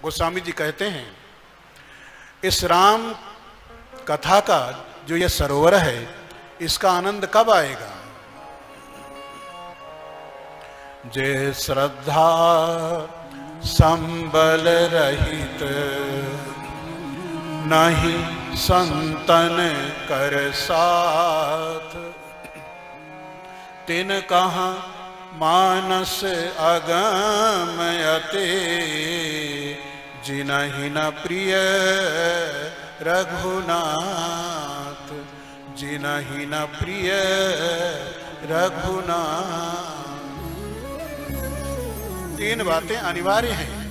गोस्वामी जी कहते हैं, इस राम कथा का जो ये सरोवर है, इसका आनंद कब आएगा? जे श्रद्धा संबल रहित, नहीं संतन कर साथ। तिन कहा मानस अगमयते, जिनहि न प्रिय रघुनाथ। जिनहि न प्रिय रघुनाथ। तीन बातें अनिवार्य हैं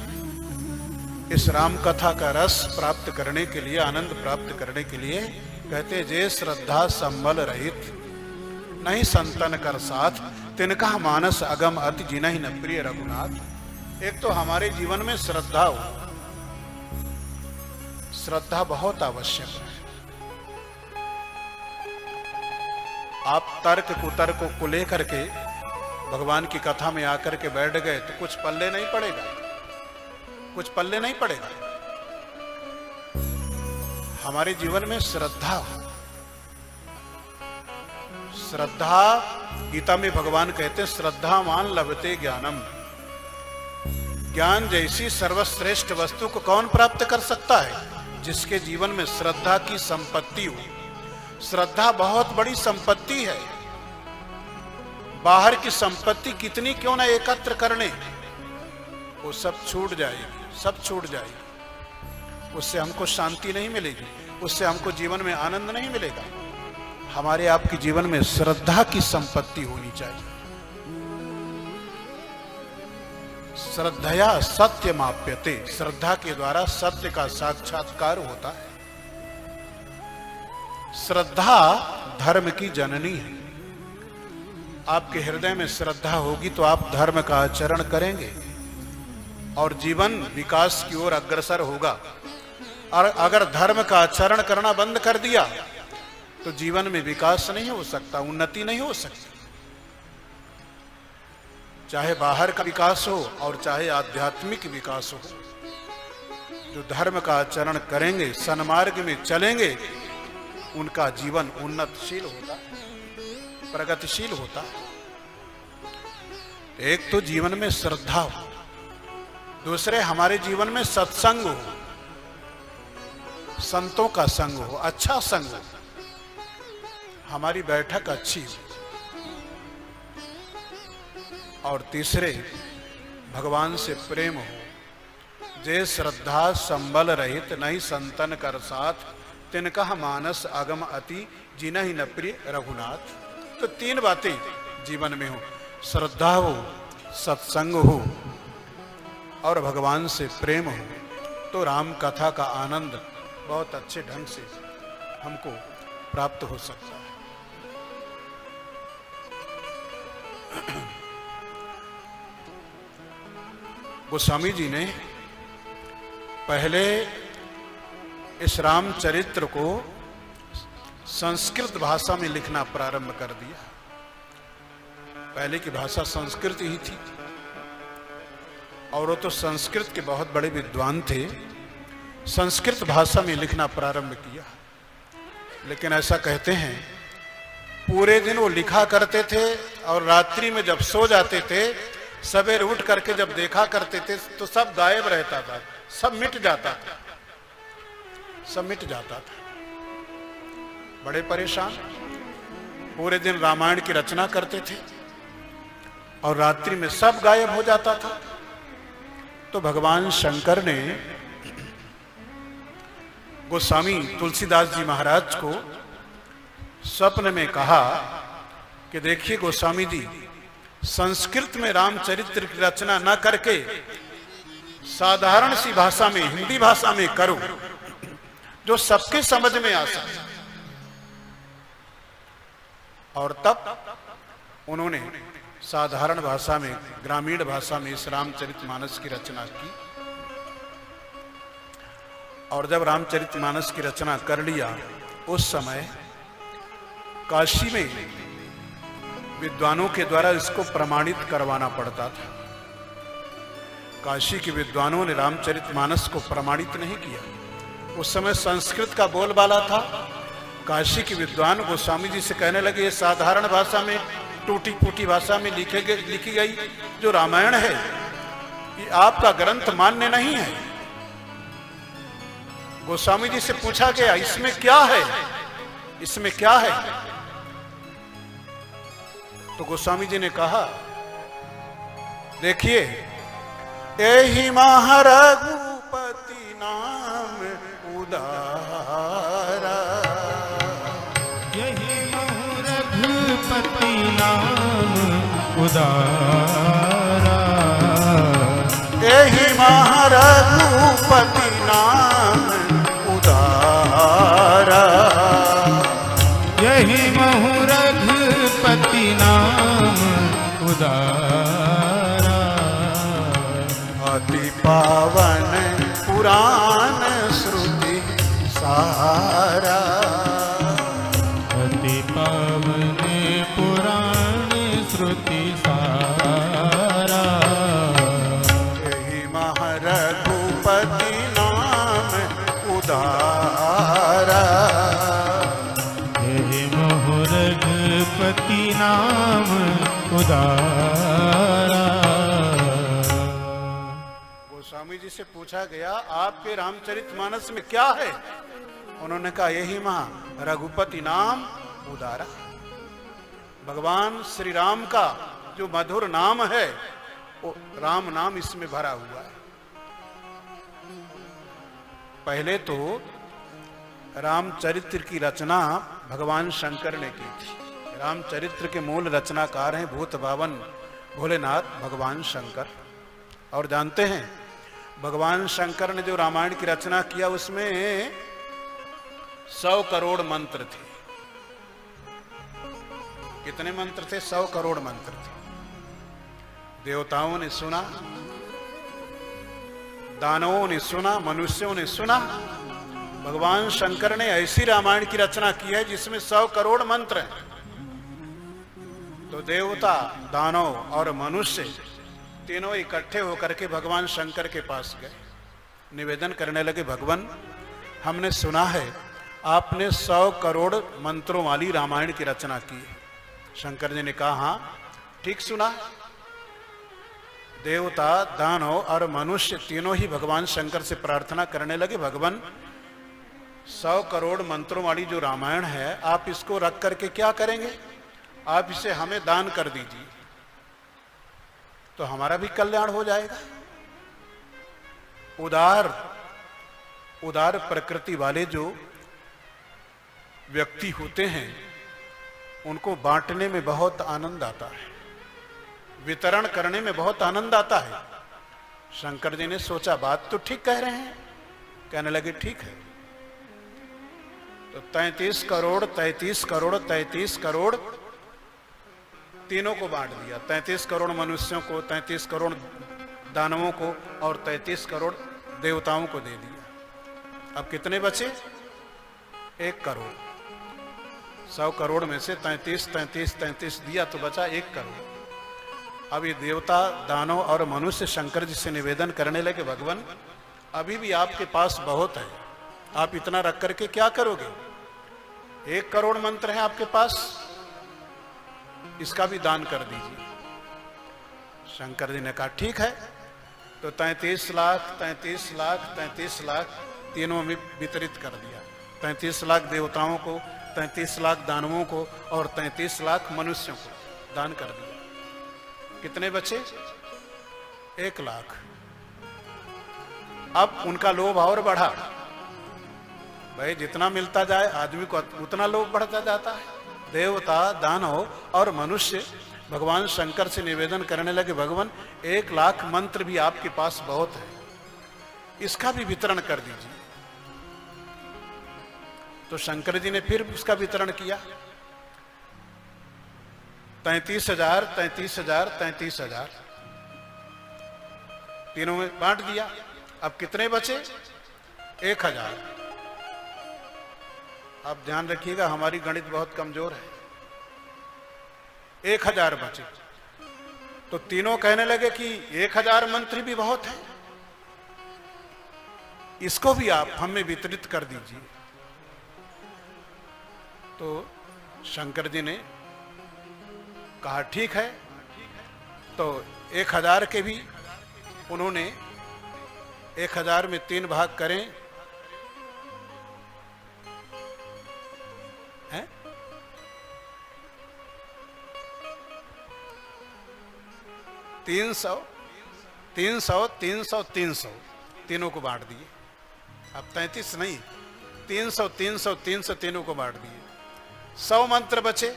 इस राम कथा का रस प्राप्त करने के लिए, आनंद प्राप्त करने के लिए। कहते जे श्रद्धा संबल रहित, नहीं संतन कर साथ। तिनका मानस अगम अति, जिनहि न प्रिय रघुनाथ। एक तो हमारे जीवन में श्रद्धा हो, श्रद्धा बहुत आवश्यक है। आप तर्क कुतर्क को लेकर के भगवान की कथा में आकर के बैठ गए तो कुछ पल्ले नहीं पड़ेगा, कुछ पल्ले नहीं पड़ेगा। हमारे जीवन में श्रद्धा हो। श्रद्धा, गीता में भगवान कहते हैं, श्रद्धावान लभते ज्ञानम। ज्ञान जैसी सर्वश्रेष्ठ वस्तु को कौन प्राप्त कर सकता है? जिसके जीवन में श्रद्धा की संपत्ति हो। श्रद्धा बहुत बड़ी संपत्ति है। बाहर की संपत्ति कितनी क्यों ना एकत्र करने, वो सब छूट जाएगी, सब छूट जाएगी। उससे हमको शांति नहीं मिलेगी, उससे हमको जीवन में आनंद नहीं मिलेगा। हमारे आपके जीवन में श्रद्धा की संपत्ति होनी चाहिए। श्रद्धया सत्य माप्यते, श्रद्धा के द्वारा सत्य का साक्षात्कार होता है। श्रद्धा धर्म की जननी है। आपके हृदय में श्रद्धा होगी तो आप धर्म का आचरण करेंगे और जीवन विकास की ओर अग्रसर होगा। और अगर धर्म का आचरण करना बंद कर दिया तो जीवन में विकास नहीं हो सकता, उन्नति नहीं हो सकती। चाहे बाहर का विकास हो और चाहे आध्यात्मिक विकास हो। जो धर्म का आचरण करेंगे, सन्मार्ग में चलेंगे, उनका जीवन उन्नतशील होता, प्रगतिशील होता। एक तो जीवन में श्रद्धा हो, दूसरे हमारे जीवन में सत्संग हो, संतों का संग हो, अच्छा संग हो, हमारी बैठक अच्छी हो। और तीसरे भगवान से प्रेम हो। जे श्रद्धा संबल रहित, नहीं संतन कर साथ। तिनका मानस अगम अति, जिनहि न प्रिय रघुनाथ। तो तीन बातें जीवन में हो, श्रद्धा हो, सत्संग हो और भगवान से प्रेम हो, तो राम कथा का आनंद बहुत अच्छे ढंग से हमको प्राप्त हो सकता है। गोस्वामी जी ने पहले इस रामचरित्र को संस्कृत भाषा में लिखना प्रारंभ कर दिया। पहले की भाषा संस्कृत ही थी और वो तो संस्कृत के बहुत बड़े विद्वान थे। संस्कृत भाषा में लिखना प्रारंभ किया। लेकिन ऐसा कहते हैं, पूरे दिन वो लिखा करते थे और रात्रि में जब सो जाते थे, सवेरे उठ करके जब देखा करते थे तो सब गायब रहता था, सब मिट जाता था, सब मिट जाता था। बड़े परेशान। पूरे दिन रामायण की रचना करते थे और रात्रि में सब गायब हो जाता था। तो भगवान शंकर ने गोस्वामी तुलसीदास जी महाराज को स्वप्न में कहा कि देखिए गोस्वामी जी, संस्कृत में रामचरित्र की रचना न करके साधारण सी भाषा में, हिंदी भाषा में करो, जो सबके समझ में आ सके। और तब उन्होंने साधारण भाषा में, ग्रामीण भाषा में इस रामचरितमानस की रचना की। और जब रामचरितमानस की रचना कर लिया, उस समय काशी में विद्वानों के द्वारा इसको प्रमाणित करवाना पड़ता था। काशी के विद्वानों ने रामचरितमानस को प्रमाणित नहीं किया। उस समय संस्कृत का बोलबाला था। काशी के विद्वान गोस्वामी जी से कहने लगे, ये साधारण भाषा में, टूटी फूटी भाषा में लिखी गई जो रामायण है, ये आपका ग्रंथ मान्य नहीं है। गोस्वामी जी से पूछा गया, इसमें क्या है, इसमें क्या है? तो गोस्वामी जी ने कहा, देखिए, एहि महारघुपति नाम उदारा, यही रघुपति नाम उदारा, एहि महारघुपति नाम उदारा, यही रघुपति नाम उदारा, अति पावन पुराण श्रुति सारा, अति पावन पुराण श्रुति सारा, यही महारघुपति नाम उदारा, यही रघुपति नाम उदारा। गोस्वामी जी से पूछा गया, आपके रामचरितमानस में क्या है? उन्होंने कहा, यही महा रघुपति नाम उदारा, भगवान श्री राम का जो मधुर नाम है, वो राम नाम इसमें भरा हुआ है। पहले तो रामचरित्र की रचना भगवान शंकर ने की थी। रामचरित्र के मूल रचनाकार हैं भूत भावन भोलेनाथ भगवान शंकर। और जानते हैं, भगवान शंकर ने जो रामायण की रचना किया, उसमें 100 करोड़ मंत्र थे। कितने मंत्र थे? 100 करोड़ मंत्र थे। देवताओं ने सुना, दानवों ने सुना, मनुष्यों ने सुना। भगवान शंकर ने ऐसी रामायण की रचना की है जिसमें 100 करोड़ मंत्र हैं। तो देवता, दानव और मनुष्य तीनों इकट्ठे होकर के भगवान शंकर के पास गए, निवेदन करने लगे, भगवान, हमने सुना है आपने 100 करोड़ मंत्रों वाली रामायण की रचना की है। शंकर जी ने कहा, हाँ ठीक सुना। देवता, दानव और मनुष्य तीनों ही भगवान शंकर से प्रार्थना करने लगे, भगवान 100 करोड़ मंत्रों वाली जो रामायण है, आप इसको रख करके क्या करेंगे? आप इसे हमें दान कर दीजिए तो हमारा भी कल्याण हो जाएगा। उदार प्रकृति वाले जो व्यक्ति होते हैं, उनको बांटने में बहुत आनंद आता है, वितरण करने में बहुत आनंद आता है। शंकर जी ने सोचा, बात तो ठीक कह रहे हैं। कहने लगे, ठीक है। तो 33 करोड़ 33 करोड़ 33 करोड़ तीनों को बांट दिया। 33 करोड़ मनुष्यों को, 33 करोड़ दानवों को और 33 करोड़ देवताओं को दे दिया। अब कितने बचे? 1 करोड़। 100 करोड़ में से 33 दिया तो बचा 1 करोड़। अब ये देवता, दानव और मनुष्य शंकर जी से निवेदन करने लगे, भगवान अभी भी आपके पास बहुत है, आप इतना रख करके क्या करोगे? 1 करोड़ मंत्र है आपके पास, इसका भी दान कर दीजिए। शंकर जी ने कहा, ठीक है। तो 33 लाख तीनों में वितरित कर दिया। 33 लाख देवताओं को, 33 लाख दानवों को और 33 लाख मनुष्यों को दान कर दिया। कितने बचे? 1 लाख। अब उनका लोभ और बढ़ा। भाई जितना मिलता जाए आदमी को उतना लोभ बढ़ता जाता है। देवता, दानव और मनुष्य भगवान शंकर से निवेदन करने लगे, भगवान 1 लाख मंत्र भी आपके पास बहुत है, इसका भी वितरण कर दीजिए। तो शंकर जी ने फिर उसका वितरण किया। 33,000 तीनों में बांट दिया। अब कितने बचे? 1,000। अब ध्यान रखिएगा, हमारी गणित बहुत कमजोर है। 1,000 बचे। तो तीनों कहने लगे कि 1000 मंत्री भी बहुत हैं, इसको भी आप हमें वितरित कर दीजिए। तो शंकर जी ने कहा ठीक है। तो 1000 के भी उन्होंने 1000 में 3 भाग करें, हैं? 300, 300, 300, 300 तीनों को बांट दिए। अब 33 नहीं, 300, 300, 300 तीनों को बांट दिए। 100 मंत्र बचे।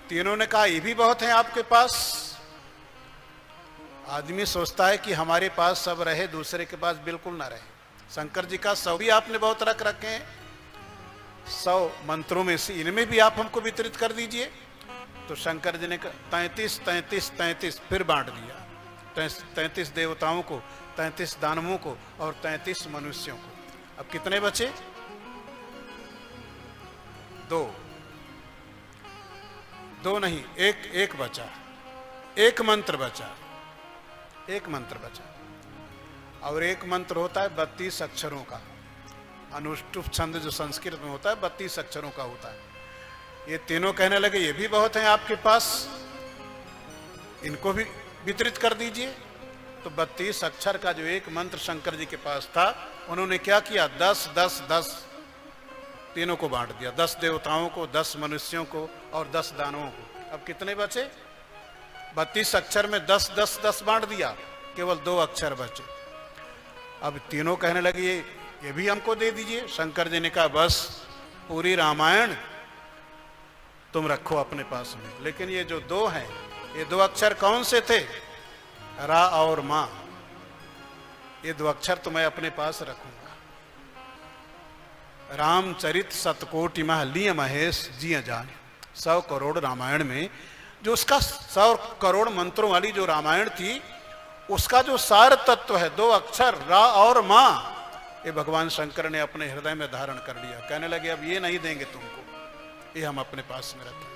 तीनों ने कहा ये भी बहुत है आपके पास। आदमी सोचता है कि हमारे पास सब रहे, दूसरे के पास बिल्कुल ना रहे। शंकर जी का 100 भी आपने बहुत रख रखे हैं, 100 मंत्रों में से इनमें भी आप हमको वितरित कर दीजिए। तो शंकर जी ने 33, 33, 33 फिर बांट दिया। 33 देवताओं को, 33 दानवों को और 33 मनुष्यों को। अब कितने बचे? 2 नहीं, एक बचा। एक मंत्र बचा, एक मंत्र बचा। और एक मंत्र होता है 32 अक्षरों का। अनुष्टुप छंद जो संस्कृत में होता है 32 अक्षरों का होता है। ये तीनों कहने लगे ये भी बहुत हैं आपके पास, इनको भी वितरित कर दीजिए। तो 32 अक्षर का जो एक मंत्र शंकर जी के पास था, उन्होंने क्या किया? 10, 10, 10 तीनों को बांट दिया। 10 देवताओं को, 10 मनुष्यों को और 10 दानवों को। अब कितने बचे? 32 अक्षर में 10, 10, 10 बांट दिया, केवल 2 अक्षर बचे। अब तीनों कहने लगे ये भी हमको दे दीजिए। शंकर जी ने कहा बस पूरी रामायण तुम रखो अपने पास में, लेकिन ये जो 2 हैं, ये 2 अक्षर कौन से थे? रा और मां। ये 2 अक्षर तो मैं अपने पास रखूंगा। रामचरित सतकोटि मह लिय महेश जिय जाने। 100 करोड़ रामायण में जो उसका 100 करोड़ मंत्रों वाली जो रामायण थी, उसका जो सार तत्व है 2 अक्षर रा और मां, ये भगवान शंकर ने अपने हृदय में धारण कर लिया। कहने लगे अब ये नहीं देंगे तुमको, ये हम अपने पास में रखें।